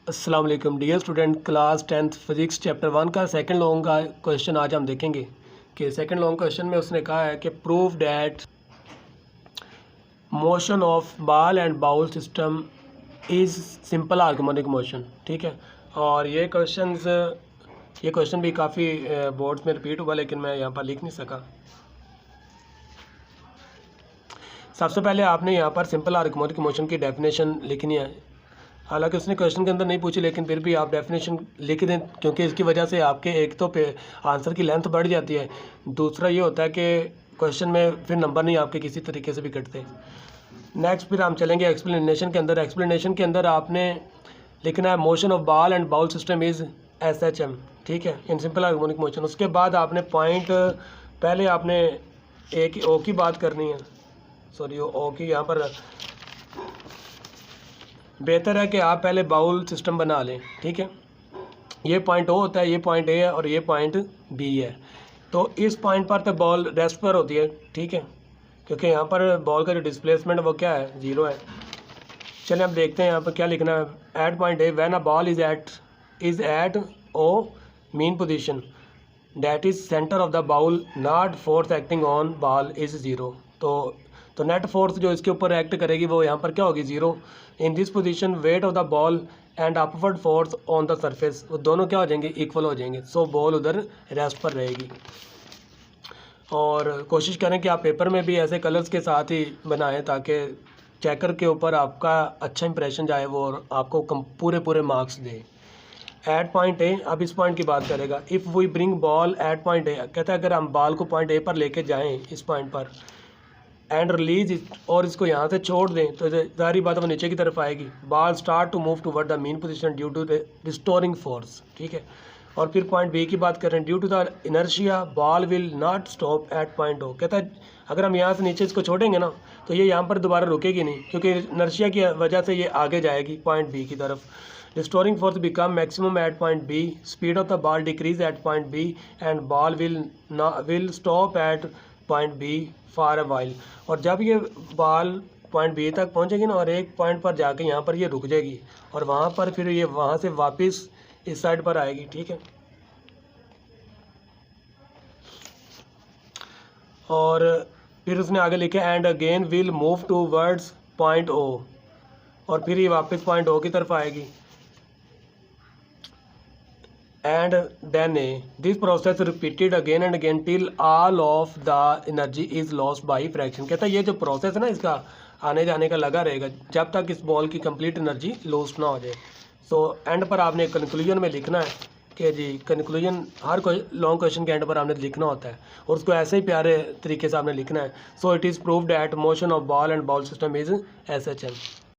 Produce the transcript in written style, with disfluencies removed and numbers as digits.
अस्सलाम वालेकुम dear student, class 10th physics chapter 1 का सेकंड लॉन्ग का क्वेश्चन आज हम देखेंगे कि सेकंड लॉन्ग क्वेश्चन में उसने कहा है कि prove that motion of ball and bowl system is simple harmonic motion. ठीक है, और ये क्वेश्चन भी काफ़ी बोर्ड्स में रिपीट हुआ, लेकिन मैं यहाँ पर लिख नहीं सका। सबसे पहले आपने यहाँ पर सिंपल हार्मोनिक मोशन की डेफिनेशन लिखनी है। हालांकि उसने क्वेश्चन के अंदर नहीं पूछी, लेकिन फिर भी आप डेफिनेशन लिख दें, क्योंकि इसकी वजह से आपके एक तो पे आंसर की लेंथ बढ़ जाती है, दूसरा ये होता है कि क्वेश्चन में फिर नंबर नहीं आपके किसी तरीके से भी कटते। नेक्स्ट फिर हम चलेंगे एक्सप्लेनेशन के अंदर। एक्सप्लेनेशन के अंदर आपने लिखना है motion of ball and bowl system is SHM। ठीक है, इन सिंपल हार्मोनिक मोशन। उसके बाद आपने पॉइंट पहले आपने एक ओ की बात करनी है, सॉरी ओ की यहाँ पर बेहतर है कि आप पहले बाउल सिस्टम बना लें। ठीक है, ये पॉइंट ओ होता है, ये पॉइंट ए है और ये पॉइंट बी है। तो इस पॉइंट पर तो बॉल रेस्ट पर होती है। ठीक है, क्योंकि यहाँ पर बॉल का जो डिस्प्लेसमेंट वो क्या है, 0 है। चलिए अब देखते हैं यहाँ पर क्या लिखना है। At point A when a ball is at O mean position that is centre of the bowl net force acting on ball is 0। तो नेट फोर्स जो इसके ऊपर एक्ट करेगी वो यहाँ पर क्या होगी, 0। In this position weight of the ball and upward force on the surface, वो दोनों क्या हो जाएंगे, इक्वल हो जाएंगे। सो बॉल उधर रेस्ट पर रहेगी। और कोशिश करें कि आप पेपर में भी ऐसे कलर्स के साथ ही बनाएं, ताकि चेकर के ऊपर आपका अच्छा इंप्रेशन जाए वो और आपको पूरे मार्क्स दे। एट पॉइंट ए, अब इस पॉइंट की बात करेगा। If we bring ball at point A, कहता है अगर हम बॉल को पॉइंट ए पर लेके जाएं, इस पॉइंट पर, एंड रिलीज इट, और इसको यहाँ से छोड़ दें, तो जारी बात वो नीचे की तरफ आएगी। Ball start to move toward the mean position due to restoring force. ठीक है, और फिर पॉइंट बी की बात करें, due to the inertia ball will not stop at point O. कहता है अगर हम यहाँ से नीचे इसको छोड़ेंगे ना, तो ये यहाँ पर दोबारा रुकेगी नहीं, क्योंकि इनर्शिया की वजह से ये आगे जाएगी पॉइंट बी की तरफ। Restoring force become maximum at point B, speed of the ball decrease at point B and ball will stop at point B for a while. और जब ये बॉल पॉइंट बी तक पहुंचेगी ना, और एक पॉइंट पर जाके यहाँ पर ये रुक जाएगी, और वहाँ पर फिर ये वहाँ से वापस इस साइड पर आएगी। ठीक है, और फिर उसने आगे लिखा and again will move towards point O, और फिर ये वापस पॉइंट ओ की तरफ आएगी। And then this process repeated again and again till all of the energy is lost by friction. कहता है ये जो प्रोसेस है ना, इसका आने जाने का लगा रहेगा जब तक इस बॉल की कंप्लीट एनर्जी लॉस्ट ना हो जाए। सो एंड पर आपने कंक्लूजन में लिखना है कि जी कंक्लूजन हर कोई लॉन्ग क्वेश्चन के एंड पर आपने लिखना होता है, और उसको ऐसे ही प्यारे तरीके से आपने लिखना है। So it is proved that motion of ball and bowl system is SHM।